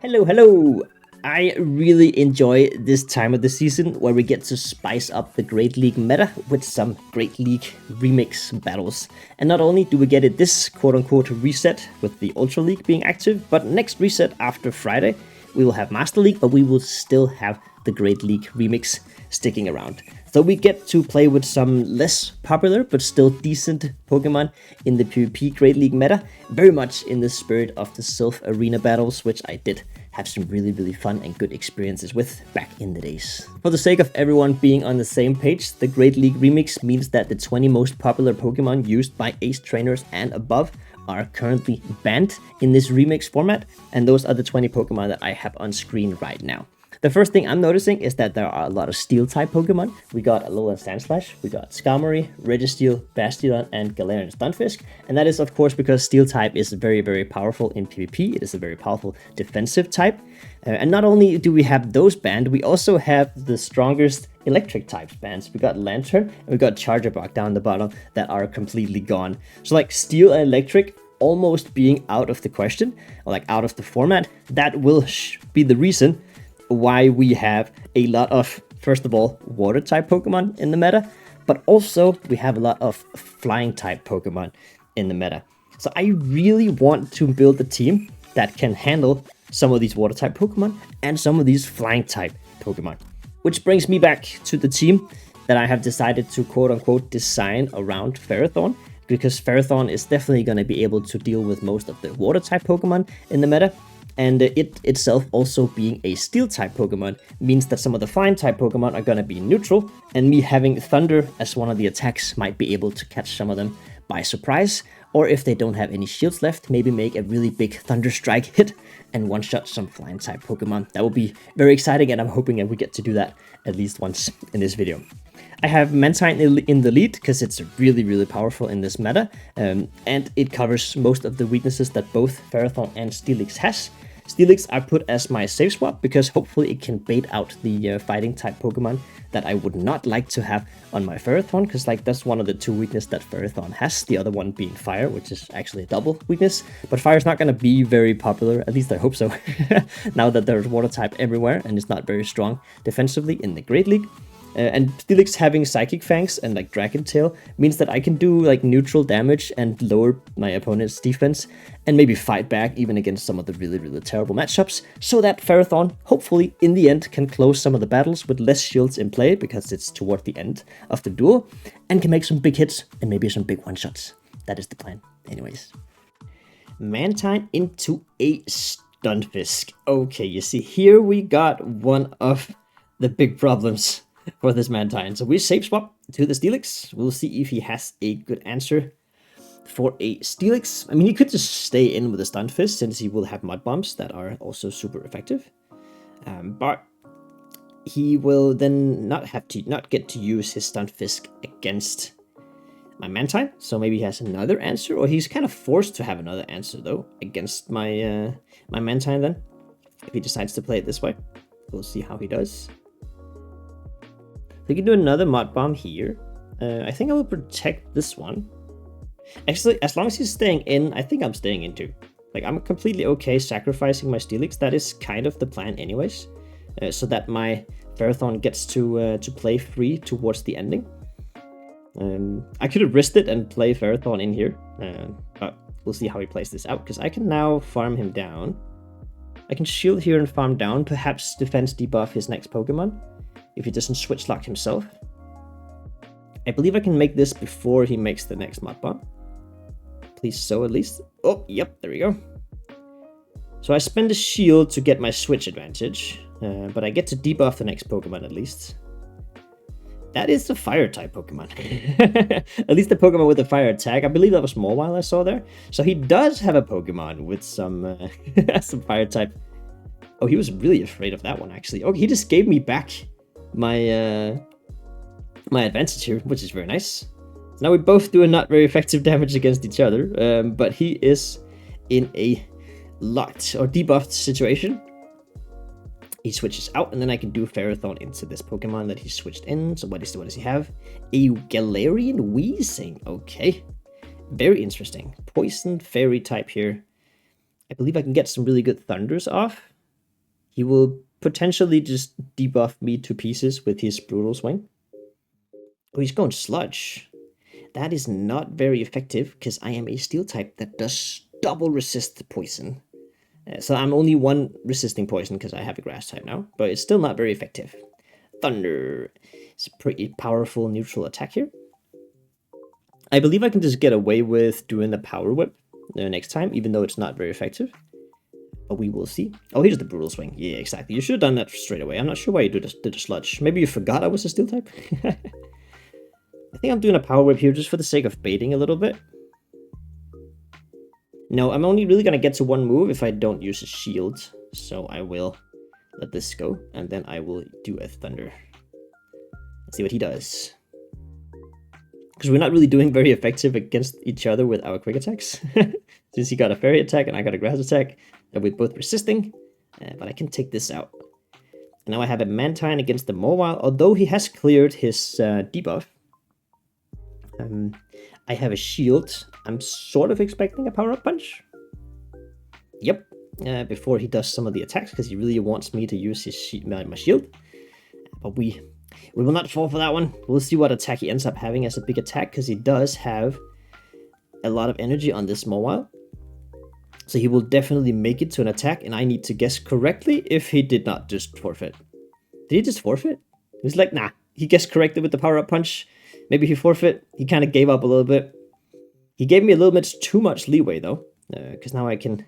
Hello, hello! I really enjoy this time of the season where we get to spice up the Great League meta with some Great League remix battles. And not only do we get it this quote-unquote reset with the Ultra League being active, but next reset after Friday, we will have Master League, but we will still have the Great League remix sticking around. So we get to play with some less popular but still decent Pokemon in the PvP Great League meta, very much in the spirit of the Sylph Arena battles, which I did have some really fun and good experiences with back in the days. For the sake of everyone being on the same page, the Great League remix means that the 20 most popular Pokemon used by Ace trainers and above are currently banned in this remix format, and those are the 20 Pokemon that I have on screen right now. The first thing I'm noticing is that there are a lot of Steel-type Pokemon. We got Alolan Sandslash, we got Skarmory, Registeel, Bastion, and Galarian Stunfisk. And that is, of course, because Steel-type is very powerful in PvP. It is a very powerful defensive type. And not only do we have those banned, we also have the strongest electric types banned. We got Lantern, and we got Charjabug down the bottom that are completely gone. So like Steel and Electric almost being out of the question, or like out of the format, that will be the reason why we have a lot of, first of all, water type Pokemon in the meta, but also we have a lot of flying type Pokemon in the meta. So I really want to build a team that can handle some of these water type Pokemon and some of these flying type Pokemon. Which brings me back to the team that I have decided to quote unquote design around Ferrothorn, because Ferrothorn is definitely going to be able to deal with most of the water type Pokemon in the meta. And it itself also being a Steel-type Pokemon means that some of the Flying-type Pokemon are going to be neutral, and me having Thunder as one of the attacks might be able to catch some of them by surprise, or if they don't have any shields left, maybe make a really big Thunder Strike hit and one-shot some Flying-type Pokemon. That will be very exciting, and I'm hoping that we get to do that at least once in this video. I have Mantine in the lead because it's really powerful in this meta, and it covers most of the weaknesses that both Ferrothorn and Steelix has. Steelix I put as my safe swap because hopefully it can bait out the fighting type Pokemon that I would not like to have on my Ferrothorn, because like that's one of the two weaknesses that Ferrothorn has, the other one being fire, which is actually a double weakness. But fire is not going to be very popular, at least I hope so, now that there's water type everywhere and it's not very strong defensively in the Great League. And Steelix having Psychic Fangs and like Dragon Tail means that I can do like neutral damage and lower my opponent's defense and maybe fight back even against some of the really terrible matchups, so that Ferrothorn hopefully in the end can close some of the battles with less shields in play because it's toward the end of the duel, and can make some big hits and maybe some big one-shots. That is the plan. Anyways. Mantine into a Stunfisk. Okay, you see here we got one of the big problems for this Mantine. So we safe swap to the Steelix. We'll see if he has a good answer for a Steelix. I mean, he could just stay in with a Stunfisk since he will have Mud Bombs that are also super effective. But he will then not get to use his Stunfisk against my Mantine. So maybe he has another answer, or he's kind of forced to have another answer though against my my Mantine then, if he decides to play it this way. We'll see how he does. We can do another Mud Bomb here. I think I will protect this one. Actually, as long as he's staying in, I think I'm staying in too. Like, I'm completely okay sacrificing my Steelix. That is kind of the plan anyways. So that my Ferrothorn gets to play free towards the ending. I could have risked it and play Ferrothorn in here. But we'll see how he plays this out, because I can now farm him down. I can shield here and farm down, perhaps defense debuff his next Pokemon, if he doesn't switch lock himself. I believe I can make this before he makes the next Mud Bomb. Please so at least. Oh, yep, there we go. So I spend a shield to get my switch advantage, but I get to debuff the next Pokemon at least. That is the fire type Pokemon. At least the Pokemon with the fire attack. I believe that was Mawile I saw there. So he does have a Pokemon with some, some fire type. Oh, he was really afraid of that one actually. Oh, he just gave me back my my advantage here, which is very nice. Now we both do a not very effective damage against each other, but he is in a locked or debuffed situation. He switches out, and then I can do Ferrothorn into this Pokemon that he switched in. So what does he have? A Galarian Weezing. Okay, very interesting. Poison Fairy type here. I believe I can get some really good Thunders off. He will potentially just debuff me to pieces with his Brutal Swing. Oh, he's going Sludge. That is not very effective because I am a Steel type that does double resist poison. So I'm only one resisting poison because I have a Grass type now, but it's still not very effective. Thunder. It's a pretty powerful neutral attack here. I believe I can just get away with doing the Power Whip next time, even though it's not very effective. But we will see. Oh, here's the Brutal Swing. Yeah, exactly. You should have done that straight away. I'm not sure why you did a Sludge. Maybe you forgot I was a Steel type? I think I'm doing a Power Whip here just for the sake of baiting a little bit. No, I'm only really going to get to one move if I don't use a shield. So I will let this go, and then I will do a Thunder. Let's see what he does. Because we're not really doing very effective against each other with our quick attacks. Since he got a fairy attack and I got a grass attack, and we're both resisting. But I can take this out. And now I have a Mantine against the Mawile, although he has cleared his debuff. I have a shield. I'm sort of expecting a power-up punch. Yep. Before he does some of the attacks, because he really wants me to use his my shield. But we will not fall for that one. We'll see what attack he ends up having as a big attack, because he does have a lot of energy on this Mawile. So he will definitely make it to an attack, and I need to guess correctly if he did not just forfeit. Did he just forfeit? He was like, nah. He guessed correctly with the power-up punch. Maybe he forfeit. He kind of gave up a little bit. He gave me a little bit too much leeway, though. Because now I can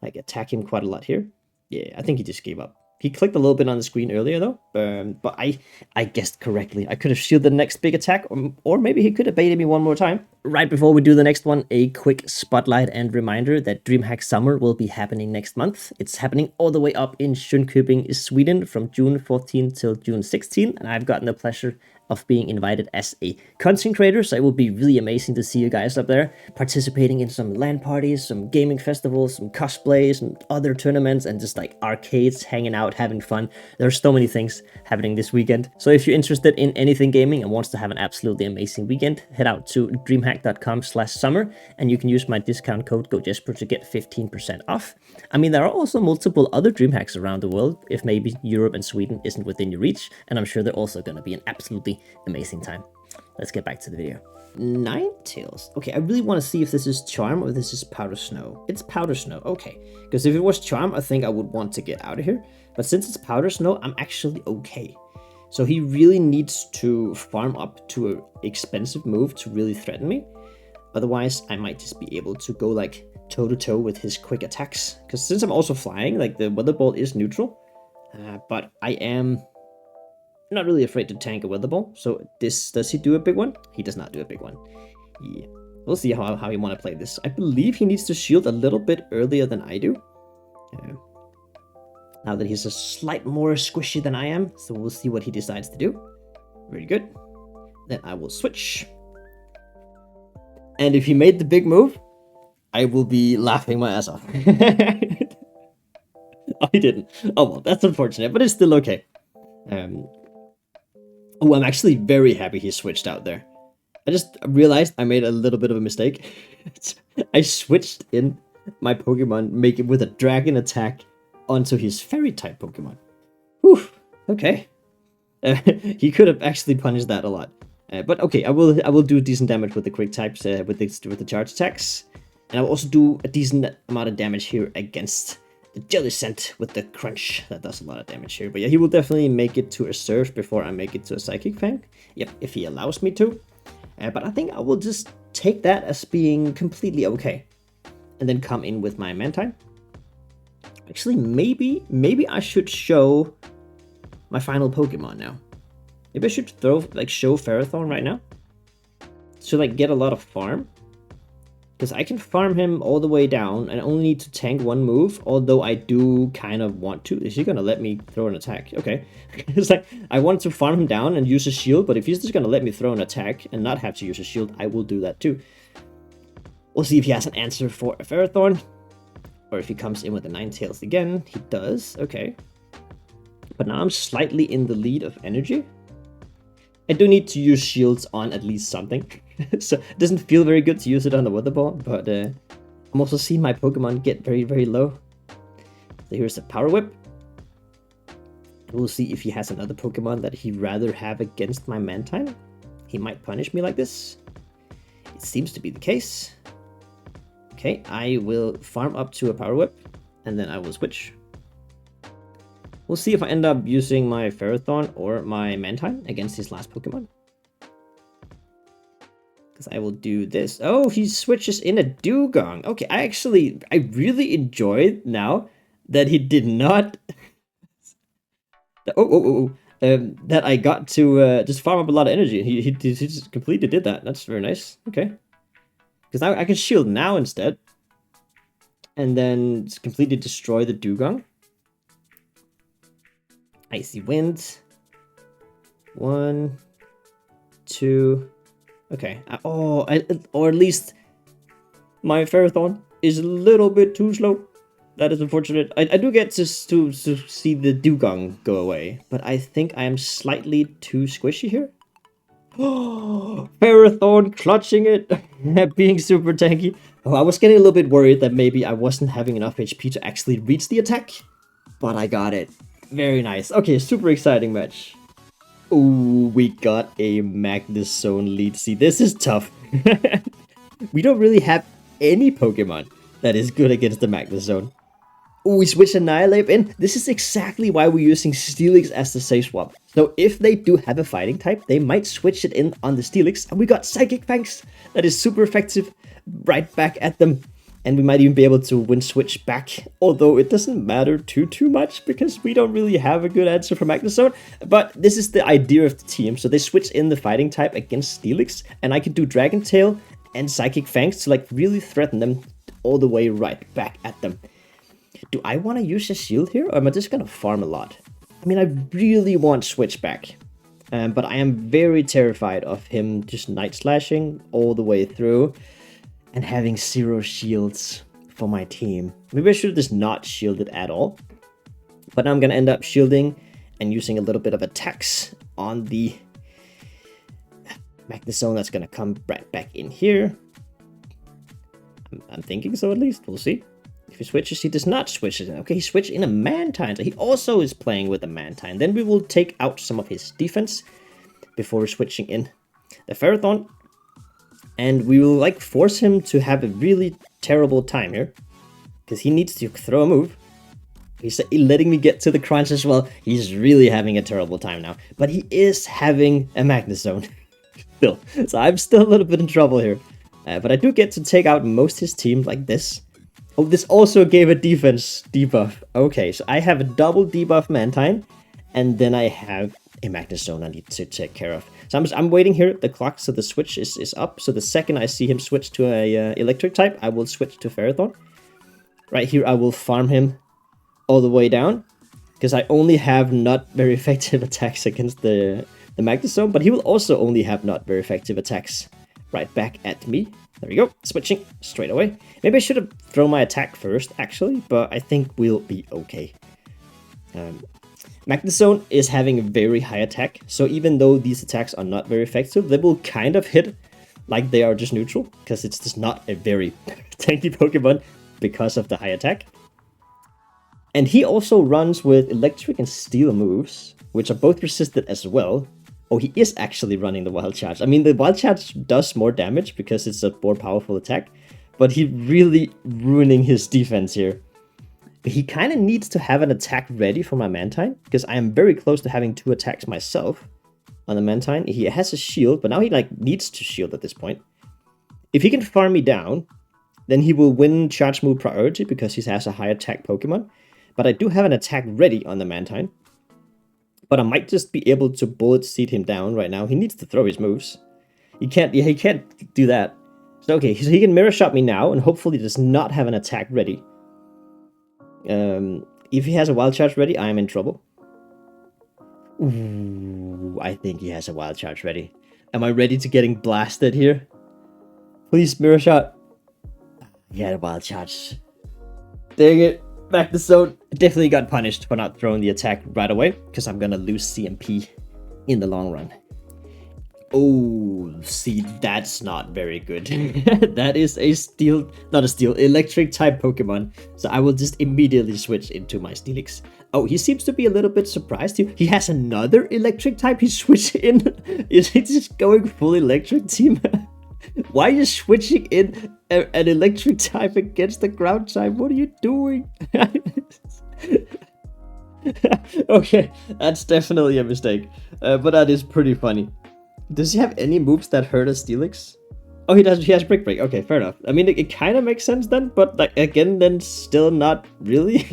like attack him quite a lot here. Yeah, I think he just gave up. He clicked a little bit on the screen earlier, though. But I guessed correctly. I could have shielded the next big attack. Or maybe he could have baited me one more time. Right before we do the next one, a quick spotlight and reminder that DreamHack Summer will be happening next month. It's happening all the way up in Jönköping, Sweden from June 14 till June 16. And I've gotten the pleasure of being invited as a content creator, so it will be really amazing to see you guys up there participating in some LAN parties, some gaming festivals, some cosplays, and other tournaments, and just like arcades, hanging out, having fun. There's so many things happening this weekend. So if you're interested in anything gaming and wants to have an absolutely amazing weekend, head out to dreamhack.com/summer and you can use my discount code GoJesper to get 15% off. I mean, there are also multiple other DreamHacks around the world if maybe Europe and Sweden isn't within your reach, and I'm sure they're also going to be an absolutely amazing time. Let's get back to the video. Ninetales. Okay, I really want to see if this is Charm or this is Powder Snow. It's Powder Snow, okay. Because if it was Charm, I think I would want to get out of here. But since it's Powder Snow, I'm actually okay. So he really needs to farm up to an expensive move to really threaten me. Otherwise, I might just be able to go like toe-to-toe with his quick attacks. Because since I'm also flying, like the Weather Ball is neutral. But I am not really afraid to tank a Weather Ball. So does he do a big one? He does not do a big one. Yeah. We'll see how you want to play this. I believe he needs to shield a little bit earlier than I do. Now that he's a slight more squishy than I am. So we'll see what he decides to do. Very good. Then I will switch. And if he made the big move, I will be laughing my ass off. Oh, he didn't. Oh, well, that's unfortunate, but it's still okay. Oh, I'm actually very happy he switched out there. I just realized I made a little bit of a mistake. I switched in my Pokemon, make it with a dragon attack onto his fairy type Pokemon. Whew, okay. He could have actually punished that a lot. But okay, I will do decent damage with the quick types, with the charge attacks. And I will also do a decent amount of damage here against the Jellicent with the crunch. That does a lot of damage here. But yeah, he will definitely make it to a Surf before I make it to a Psychic Fang. Yep, if he allows me to. But I think I will just take that as being completely okay. And then come in with my Mantine. Actually, maybe I should show my final Pokemon now. Maybe I should show Ferrothorn right now. So like get a lot of farm. Because I can farm him all the way down and I only need to tank one move, although I do kind of want to. Is he going to let me throw an attack? Okay. It's like, I want to farm him down and use a shield, but if he's just going to let me throw an attack and not have to use a shield, I will do that too. We'll see if he has an answer for a Ferrothorn. Or if he comes in with a Ninetales again. He does, okay. But now I'm slightly in the lead of energy. I do need to use shields on at least something. So it doesn't feel very good to use it on the Weather Ball, but I'm also seeing my Pokemon get very, very low. So here's the Power Whip. We'll see if he has another Pokemon that he'd rather have against my Mantine. He might punish me like this. It seems to be the case. Okay, I will farm up to a Power Whip, and then I will switch. We'll see if I end up using my Ferrothorn or my Mantine against his last Pokemon. Because I will do this. Oh, he switches in a Dugong. Okay, I really enjoy now that he did not... that I got to just farm up a lot of energy. He just completely did that. That's very nice. Okay. Because I can shield now instead. And then just completely destroy the Dugong. Icy Wind. 1, 2. Okay. Or at least my Ferrothorn is a little bit too slow. That is unfortunate. I do get to see the Dugong go away, but I think I am slightly too squishy here. Oh, Ferrothorn clutching it, being super tanky. Oh, I was getting a little bit worried that maybe I wasn't having enough HP to actually reach the attack, but I got it. Very nice. Okay, super exciting match. Ooh, we got a Magnus Zone lead. See, this is tough. We don't really have any Pokemon that is good against the Magnus Zone. Ooh, we switch Annihilate in. This is exactly why we're using Steelix as the safe swap. So if they do have a fighting type, they might switch it in on the Steelix. And we got Psychic Fangs. That is super effective. Right back at them. And we might even be able to win switch back. Although it doesn't matter too much because we don't really have a good answer for Magnus Zone. But this is the idea of the team. So they switch in the fighting type against Steelix. And I can do Dragon Tail and Psychic Fangs to like really threaten them all the way right back at them. Do I want to use a shield here, or am I just going to farm a lot? I mean, I really want switch back, but I am very terrified of him just Night Slashing all the way through and having 0 shields for my team. Maybe I should have just not shielded at all, but now I'm going to end up shielding and using a little bit of attacks on the Magnus Zone that's going to come right back in here. I'm thinking so, at least. We'll see. If he switches, he does not switch it. Okay, he switched in a Mantine. So he also is playing with a Mantine. Then we will take out some of his defense before switching in the Ferrothorn. And we will like force him to have a really terrible time here. Because he needs to throw a move. He's letting me get to the crunch as well. He's really having a terrible time now. But he is having a Magnus Zone. Still. So I'm still a little bit in trouble here. But I do get to take out most his team like this. Oh, this also gave a defense debuff. Okay, so I have a double debuff Mantine, and then I have a Magnus Zone I need to take care of. So I'm waiting here at the clock, so the switch is up. So the second I see him switch to a electric type, I will switch to Ferrothorn. Right here, I will farm him all the way down, because I only have not very effective attacks against the Magnus Zone, but he will also only have not very effective attacks right back at me. There we go, switching straight away. Maybe I should have thrown my attack first, actually, but I think we'll be okay. Magnus Zone is having a very high attack, so even though these attacks are not very effective, they will kind of hit like they are just neutral, because it's just not a very tanky Pokemon because of the high attack. And he also runs with electric and steel moves, which are both resisted as well. Oh, he is actually running the Wild Charge. I mean, the Wild Charge does more damage because it's a more powerful attack, but he's really ruining his defense here. But he kind of needs to have an attack ready for my Mantine, because I am very close to having 2 attacks myself on the Mantine. He has a shield, but now he like needs to shield at this point. If he can farm me down, then he will win charge move priority because he has a high attack Pokemon. But I do have an attack ready on the Mantine. But I might just be able to bullet seed him down right now. He needs to throw his moves. He can't do that. So okay, so he can mirror shot me now, and hopefully does not have an attack ready. If he has a Wild Charge ready, I am in trouble. Ooh, I think he has a Wild Charge ready. Am I ready to getting blasted here? Please, mirror shot. He had a Wild Charge. Dang it. Magnus Zone definitely got punished for not throwing the attack right away, because I'm gonna lose CMP in the long run. Oh, see, that's not very good. That is a electric type Pokemon. So I will just immediately switch into my Steelix. Oh, he seems to be a little bit surprised. He has another electric type he's switching in. Is he just going full electric, team? Why are you switching in an electric type against the ground type? What are you doing? Okay, that's definitely a mistake. But that is pretty funny. Does he have any moves that hurt a Steelix? Oh, he does. He has Brick Break. Okay, fair enough. I mean, it kind of makes sense then, but like again, then still not really.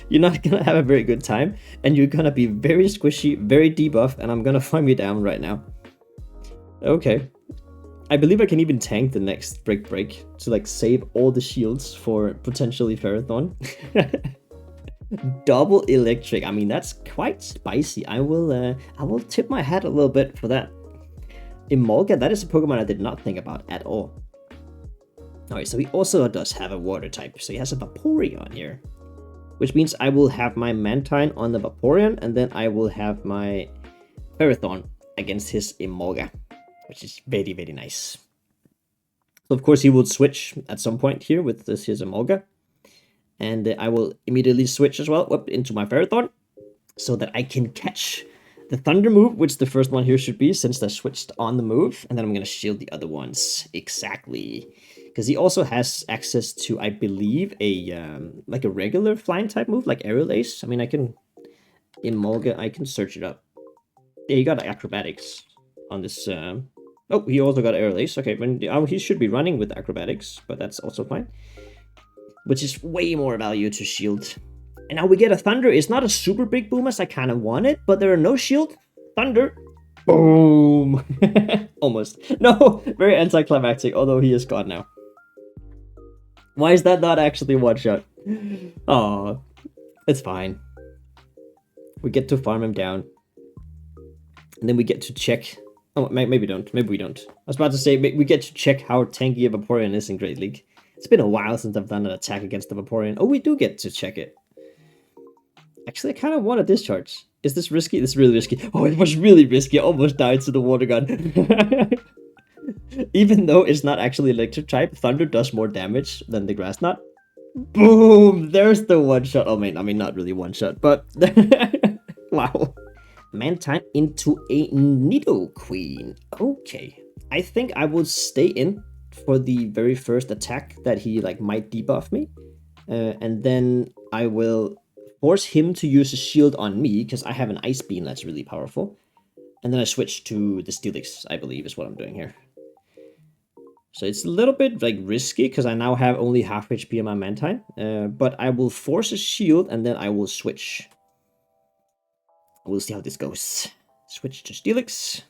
You're not gonna have a very good time, and you're gonna be very squishy, very debuff, and I'm gonna farm you down right now. Okay. I believe I can even tank the next Brick Break to like save all the shields for potentially Ferrothorn. Double electric. I mean, that's quite spicy. I will tip my hat a little bit for that. Emolga, that is a Pokemon I did not think about at all. Alright, so he also does have a water type. So he has a Vaporeon here. Which means I will have my Mantine on the Vaporeon, and then I will have my Ferrothorn against his Emolga, which is very, very nice. So of course he will switch at some point here with his Emolga. And I will immediately switch as well into my Ferrothorn, so that I can catch the Thunder move, which the first one here should be, since they switched on the move. And then I'm going to shield the other ones. Exactly. Because he also has access to, I believe, a like a regular flying type move, like Aerial Ace. I mean, I can... Emolga, I can search it up. Yeah, he got Acrobatics on this... Oh, he also got Aerial Ace. Okay, he should be running with Acrobatics, but that's also fine. Which is way more value to shield. And now we get a Thunder. It's not a super big boom as I kind of want it, but there are no shield. Thunder. Boom. Almost. No, very anticlimactic, although he is gone now. Why is that not actually one shot? Oh, it's fine. We get to farm him down. And then we get to check. Oh, maybe we don't. Maybe we don't. I was about to say, we get to check how tanky a Vaporeon is in Great League. It's been a while since I've done an attack against the Vaporeon. Oh, we do get to check it. Actually, I kind of want to discharge. Is this risky? This is really risky. Oh, it was really risky. I almost died to the water gun. Even though it's not actually electric type, Thunder does more damage than the Grass Knot. Boom! There's the one shot. Oh, man, I mean, not really one shot, but... Wow. Mantine into a Nidoqueen. Okay. I think I will stay in for the very first attack that he like might debuff me. And then I will force him to use a shield on me, because I have an Ice Beam that's really powerful. And then I switch to the Steelix, I believe, is what I'm doing here. So it's a little bit like risky, because I now have only half HP on my Mantine. But I will force a shield, and then I will switch. We'll see how this goes. Switch to Steelix.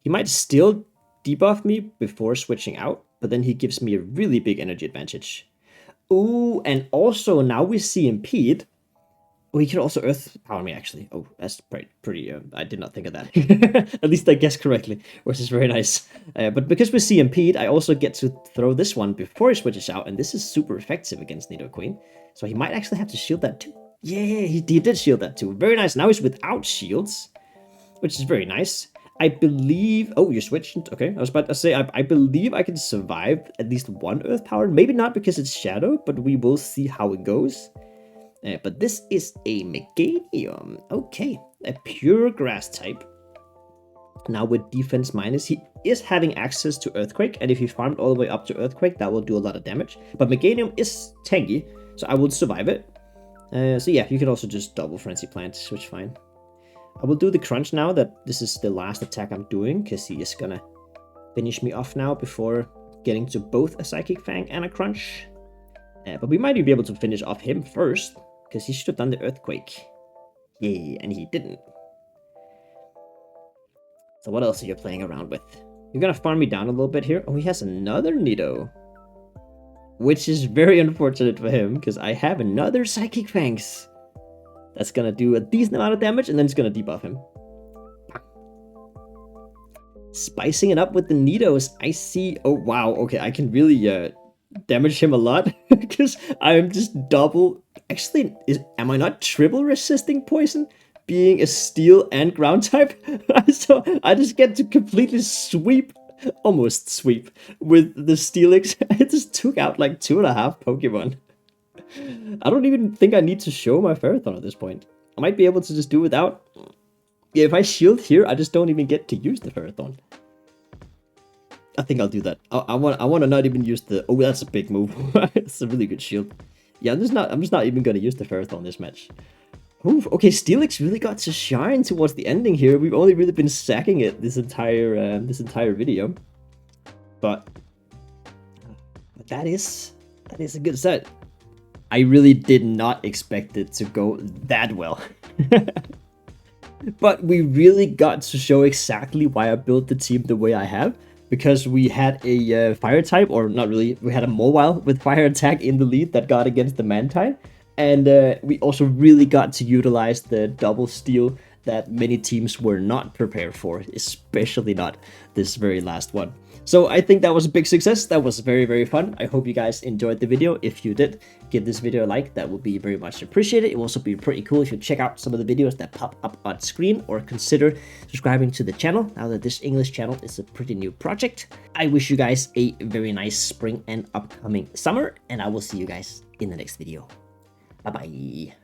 He might still debuff me before switching out, but then he gives me a really big energy advantage. Ooh, and also now we see Impede. Oh, he can also Earth Power me, actually. Oh, that's pretty I did not think of that. At least I guessed correctly, which is very nice. But because we see Impede, I also get to throw this one before he switches out, and this is super effective against Nidoqueen. So he might actually have to shield that too. Yeah, he did shield that too. Very nice. Now he's without shields, which is very nice. I believe... Oh, you switched? Okay, I was about to say, I believe I can survive at least one Earth Power. Maybe not because it's Shadow, but we will see how it goes. But this is a Meganium. Okay, a pure Grass type. Now with Defense Minus, he is having access to Earthquake, and if he farmed all the way up to Earthquake, that will do a lot of damage. But Meganium is tanky, so I will survive it. So yeah, you can also just double Frenzy Plant, which is fine. I will do the Crunch now that this is the last attack I'm doing, because he is gonna finish me off now before getting to both a Psychic Fang and a Crunch. But we might be able to finish off him first, because he should have done the Earthquake. Yay, and he didn't. So what else are you playing around with? You're gonna farm me down a little bit here. Oh, he has another Nido. Which is very unfortunate for him, because I have another Psychic Fangs. That's gonna do a decent amount of damage, and then it's gonna debuff him. Spicing it up with the Nidos. I see... Oh, wow. Okay, I can really damage him a lot, because I'm just double... Actually, am I not triple resisting poison? Being a steel and ground type? So I just get to completely sweep... Almost sweep with the Steelix. I just took out like 2.5 Pokemon. I don't even think I need to show my Ferrothorn at this point. I might be able to just do without. Yeah, if I shield here, I just don't even get to use the Ferrothorn. I think I'll do that. I want to not even use the. Oh, that's a big move. It's a really good shield. Yeah, I'm just not even gonna use the Ferrothorn this match. Oof, okay, Steelix really got to shine towards the ending here. We've only really been sacking it this entire video, but that is a good set. I really did not expect it to go that well. But we really got to show exactly why I built the team the way I have, because we had a fire type, or not really, we had a mobile with fire attack in the lead that got against the Mantine, and we also really got to utilize the double steal that many teams were not prepared for, especially not this very last one. So I think that was a big success. That was very, very fun. I hope you guys enjoyed the video. If you did, give this video a like. That would be very much appreciated. It will also be pretty cool if you check out some of the videos that pop up on screen, or consider subscribing to the channel now that this English channel is a pretty new project. I wish you guys a very nice spring and upcoming summer, and I will see you guys in the next video. Bye-bye.